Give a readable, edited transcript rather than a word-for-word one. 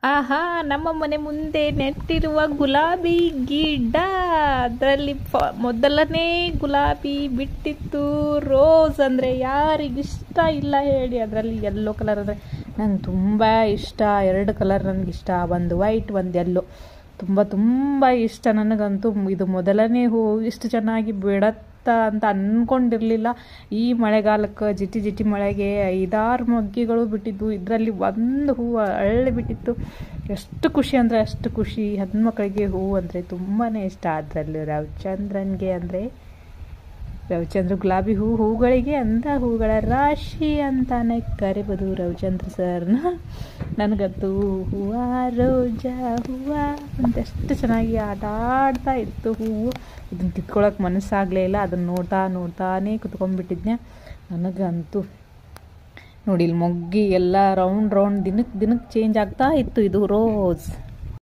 ಆಹಾ, ನಮ್ಮ ಮನೆ ಮುಂದೆ ನೆಟ್ಟಿರುವ ಗುಲಾಬಿ ಗಿಡ, ಅದರಲ್ಲಿ ಮೊದಲನೇ ಗುಲಾಬಿ ಬಿಟ್ಟಿತ್ತು. ರೋಸ್ ಅಂದರೆ ಯಾರಿಗಿಷ್ಟ ಇಲ್ಲ ಹೇಳಿ. ಅದರಲ್ಲಿ ಯೆಲ್ಲೋ ಕಲರ್ ಅಂದರೆ ನಂಗೆ ತುಂಬ ಇಷ್ಟ. 2 ಕಲರ್ ನನಗಿಷ್ಟ, ಒಂದು ವೈಟ್ ಒಂದು ಯೆಲ್ಲೋ. ತುಂಬ ಇಷ್ಟ ನನಗಂತೂ. ಇದು ಮೊದಲನೇ ಹೂವು ಇಷ್ಟು ಚೆನ್ನಾಗಿ ಬಿಡತ್ತಾ ಅಂತ ಅಂದ್ಕೊಂಡಿರಲಿಲ್ಲ. ಈ ಮಳೆಗಾಲಕ್ಕೆ ಜಿಟಿ ಜಿಟಿ ಮಳೆಗೆ 5-6 ಮೊಗ್ಗುಗಳು ಬಿಟ್ಟಿದ್ದು. ಇದರಲ್ಲಿ ಒಂದು ಹೂವು ಅರಳಿ ಬಿಟ್ಟಿತ್ತು. ಎಷ್ಟು ಖುಷಿ ಅಂದರೆ ಅಷ್ಟು ಖುಷಿ. ಹೆಣ್ಮಕ್ಳಿಗೆ ಹೂವು ಅಂದರೆ ತುಂಬಾ ಇಷ್ಟ. ಅದರಲ್ಲೂ ರವಿಚಂದ್ರ ಗುಲಾಬಿ ಹೂಗಳಿಗೆ ಅಂದ ಹೂಗಳ ರಾಶಿ ಅಂತಾನೆ ಕರಿಬೋದು ರವಿಚಂದ್ರ ಸರ್ನ. ನನಗಂತೂ ಹೂವ ರೋಜಾ ಹೂವ ಅಂತ ಎಷ್ಟು ಚೆನ್ನಾಗಿ ಆಟ ಆಡ್ತಾ ಇತ್ತು ಹೂವು. ಇದನ್ನು ಕಿತ್ಕೊಳ್ಳೋಕೆ ಮನಸ್ಸಾಗಲೇ ಇಲ್ಲ. ಅದನ್ನು ನೋಡ್ತಾನೇ ಕುತ್ಕೊಂಡ್ಬಿಟ್ಟಿದ್ನೆ. ನನಗಂತೂ ನೋಡಿ, ಇಲ್ಲಿ ಮೊಗ್ಗಿ ಎಲ್ಲ ರೌಂಡ್ ದಿನಕ್ಕೆ ಚೇಂಜ್ ಆಗ್ತಾ ಇತ್ತು. ಇದು ರೋಸ್.